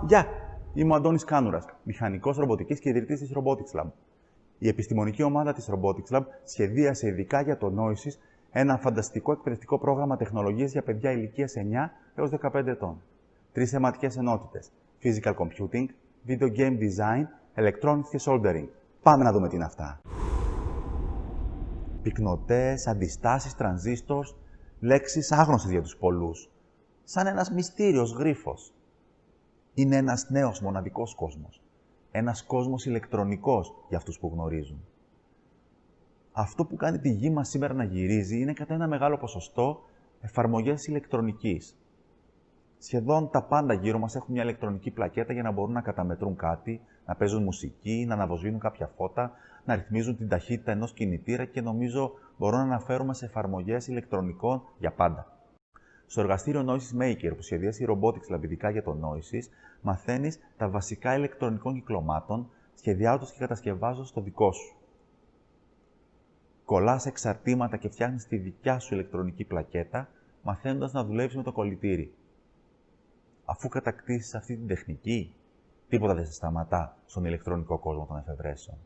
Γεια! Είμαι ο Αντώνης Κάνουρας, μηχανικός ρομποτικής και ιδρυτής της Robotics Lab. Η επιστημονική ομάδα της Robotics Lab σχεδίασε ειδικά για το Noisis ένα φανταστικό εκπαιδευτικό πρόγραμμα τεχνολογίας για παιδιά ηλικίας 9 έως 15 ετών. 3 θεματικές ενότητες: Physical Computing, Video Game Design, Electronics και Soldering. Πάμε να δούμε τι είναι αυτά. Πυκνοτές, αντιστάσεις, τρανζίστορς, λέξεις άγνωστες για τους πολλούς. Σαν ένας μυστήριος γρίφος. Είναι ένας νέος μοναδικός κόσμος. Ένας κόσμος ηλεκτρονικός για αυτούς που γνωρίζουν. Αυτό που κάνει τη γη μας σήμερα να γυρίζει είναι κατά ένα μεγάλο ποσοστό εφαρμογές ηλεκτρονικής. Σχεδόν τα πάντα γύρω μας έχουν μια ηλεκτρονική πλακέτα για να μπορούν να καταμετρούν κάτι, να παίζουν μουσική, να αναβοσβήνουν κάποια φώτα, να ρυθμίζουν την ταχύτητα ενός κινητήρα και νομίζω μπορώ να αναφέρουμε σε εφαρμογές ηλεκτρονικών για πάντα. Στο εργαστήριο Noisis Maker που σχεδίασε η Robotics Lab ειδικά για το Noisis, μαθαίνεις τα βασικά ηλεκτρονικών κυκλωμάτων, σχεδιάζοντας και κατασκευάζοντας το δικό σου. Κολλάς εξαρτήματα και φτιάχνεις τη δικιά σου ηλεκτρονική πλακέτα, μαθαίνοντας να δουλεύεις με το κολλητήρι. Αφού κατακτήσεις αυτή την τεχνική, τίποτα δεν σε σταματά στον ηλεκτρονικό κόσμο των εφευρέσεων.